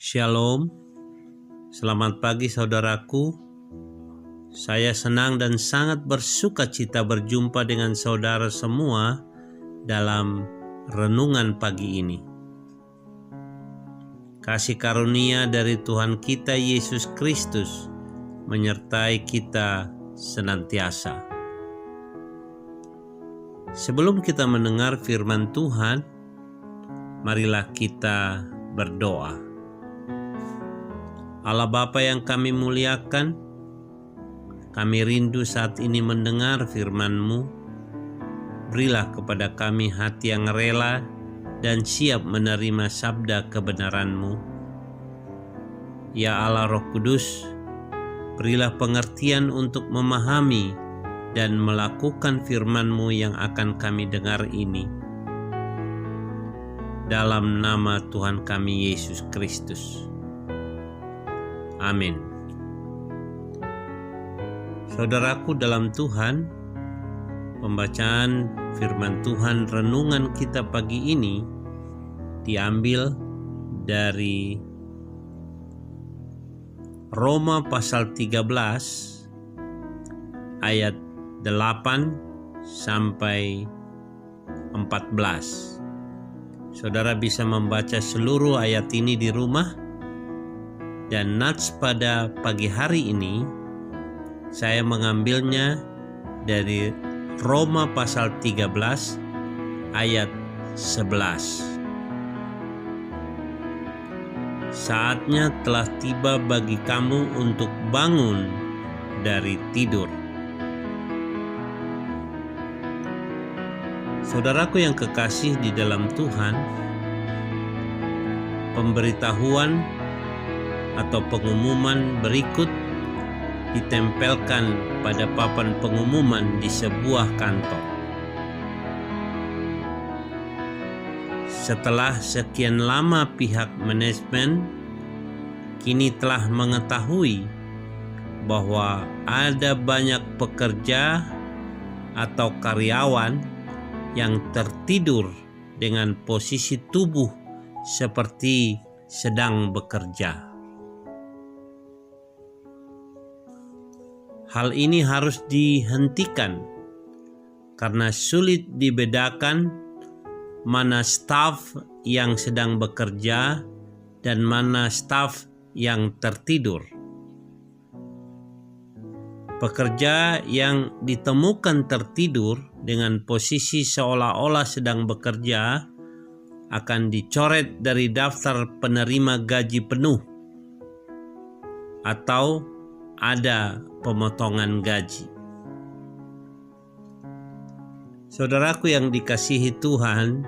Shalom, selamat pagi saudaraku. Saya senang dan sangat bersuka cita berjumpa dengan saudara semua dalam renungan pagi ini. Kasih karunia dari Tuhan kita Yesus Kristus menyertai kita senantiasa. Sebelum kita mendengar firman Tuhan, marilah kita berdoa. Allah Bapa yang kami muliakan, kami rindu saat ini mendengar firman-Mu. Berilah kepada kami hati yang rela dan siap menerima sabda kebenaran-Mu. Ya Allah Roh Kudus, berilah pengertian untuk memahami dan melakukan firman-Mu yang akan kami dengar ini. Dalam nama Tuhan kami Yesus Kristus. Amin. Saudaraku dalam Tuhan, pembacaan firman Tuhan renungan kita pagi ini diambil dari Roma pasal 13 ayat 8 sampai 14. Saudara bisa membaca seluruh ayat ini di rumah. Dan nats pada pagi hari ini saya mengambilnya dari Roma pasal 13 ayat 11. Saatnya telah tiba bagi kamu untuk bangun dari tidur. Saudaraku yang kekasih di dalam Tuhan, pemberitahuan atau pengumuman berikut ditempelkan pada papan pengumuman di sebuah kantor. Setelah sekian lama pihak manajemen kini telah mengetahui bahwa ada banyak pekerja atau karyawan yang tertidur dengan posisi tubuh seperti sedang bekerja. Hal ini harus dihentikan karena sulit dibedakan mana staf yang sedang bekerja dan mana staf yang tertidur. Pekerja yang ditemukan tertidur dengan posisi seolah-olah sedang bekerja akan dicoret dari daftar penerima gaji penuh atau ada pemotongan gaji. Saudaraku yang dikasihi Tuhan,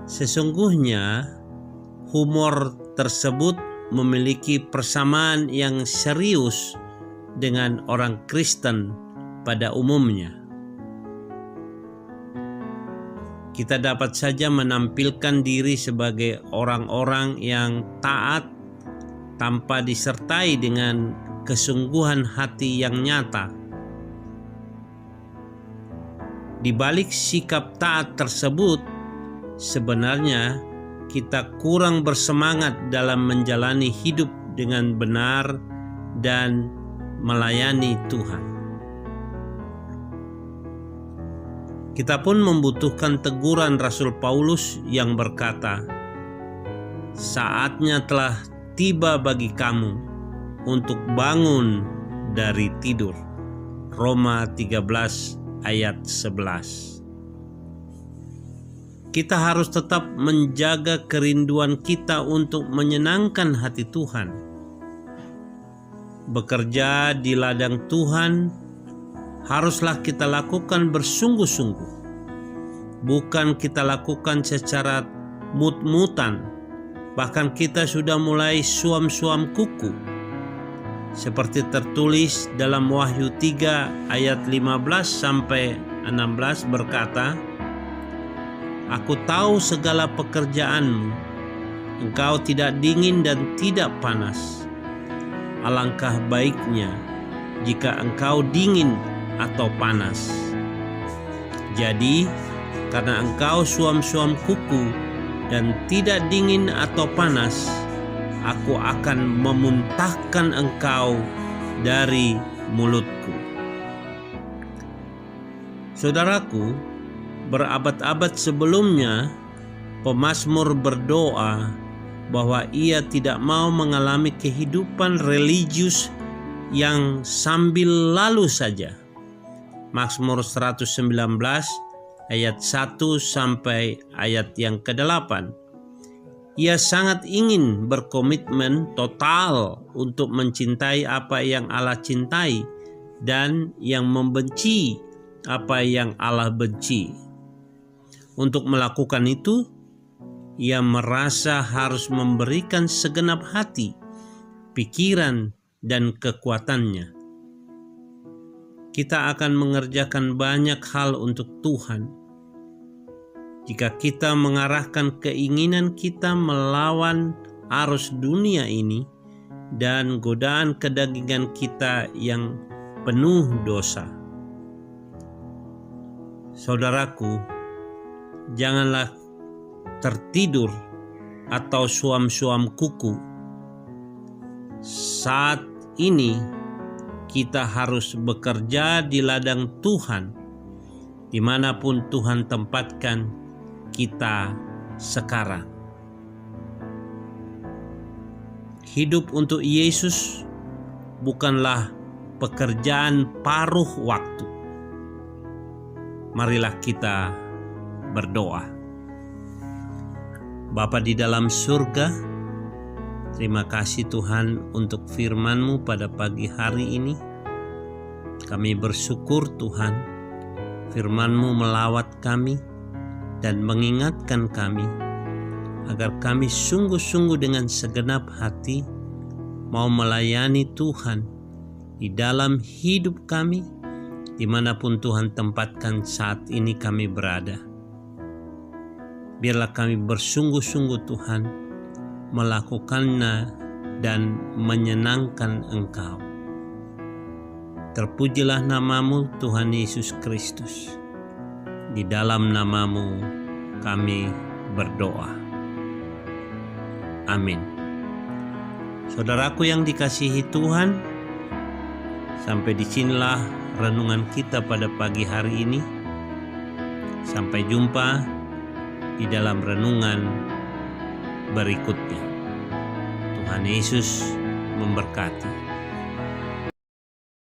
sesungguhnya humor tersebut memiliki persamaan yang serius dengan orang Kristen pada umumnya. Kita dapat saja menampilkan diri sebagai orang-orang yang taat tanpa disertai dengan kesungguhan hati yang nyata. Di balik sikap taat tersebut, sebenarnya kita kurang bersemangat dalam menjalani hidup dengan benar dan melayani Tuhan. Kita pun membutuhkan teguran Rasul Paulus yang berkata, "Saatnya telah tiba bagi kamu untuk bangun dari tidur." Roma 13 ayat 11. Kita harus tetap menjaga kerinduan kita untuk menyenangkan hati Tuhan. Bekerja di ladang Tuhan haruslah kita lakukan bersungguh-sungguh. Bukan kita lakukan secara mut-mutan. Bahkan kita sudah mulai suam-suam kuku. Seperti tertulis dalam Wahyu 3 ayat 15 sampai 16 berkata, "Aku tahu segala pekerjaanmu. Engkau tidak dingin dan tidak panas. Alangkah baiknya jika engkau dingin atau panas. Jadi, karena engkau suam-suam kuku dan tidak dingin atau panas, aku akan memuntahkan engkau dari mulutku. Saudaraku, berabad-abad sebelumnya, pemazmur berdoa bahwa ia tidak mau mengalami kehidupan religius yang sambil lalu saja. Mazmur 119 ayat 1 sampai ayat yang ke-8. Ia sangat ingin berkomitmen total untuk mencintai apa yang Allah cintai dan yang membenci apa yang Allah benci. Untuk melakukan itu, ia merasa harus memberikan segenap hati, pikiran, dan kekuatannya. Kita akan mengerjakan banyak hal untuk Tuhan jika kita mengarahkan keinginan kita melawan arus dunia ini dan godaan kedagingan kita yang penuh dosa. Saudaraku, janganlah tertidur atau suam-suam kuku. Saat ini kita harus bekerja di ladang Tuhan, dimanapun Tuhan tempatkan kita sekarang. Hidup untuk Yesus bukanlah pekerjaan paruh waktu. Marilah kita berdoa. Bapa di dalam surga, terima kasih Tuhan untuk firman-Mu pada pagi hari ini. Kami bersyukur Tuhan, firman-Mu melawat kami dan mengingatkan kami agar kami sungguh-sungguh dengan segenap hati mau melayani Tuhan di dalam hidup kami, dimanapun Tuhan tempatkan saat ini kami berada. Biarlah kami bersungguh-sungguh Tuhan melakukannya dan menyenangkan Engkau. Terpujilah nama-Mu Tuhan Yesus Kristus. Di dalam nama-Mu kami berdoa. Amin. Saudaraku yang dikasihi Tuhan, sampai disinilah renungan kita pada pagi hari ini. Sampai jumpa di dalam renungan berikutnya. Tuhan Yesus memberkati.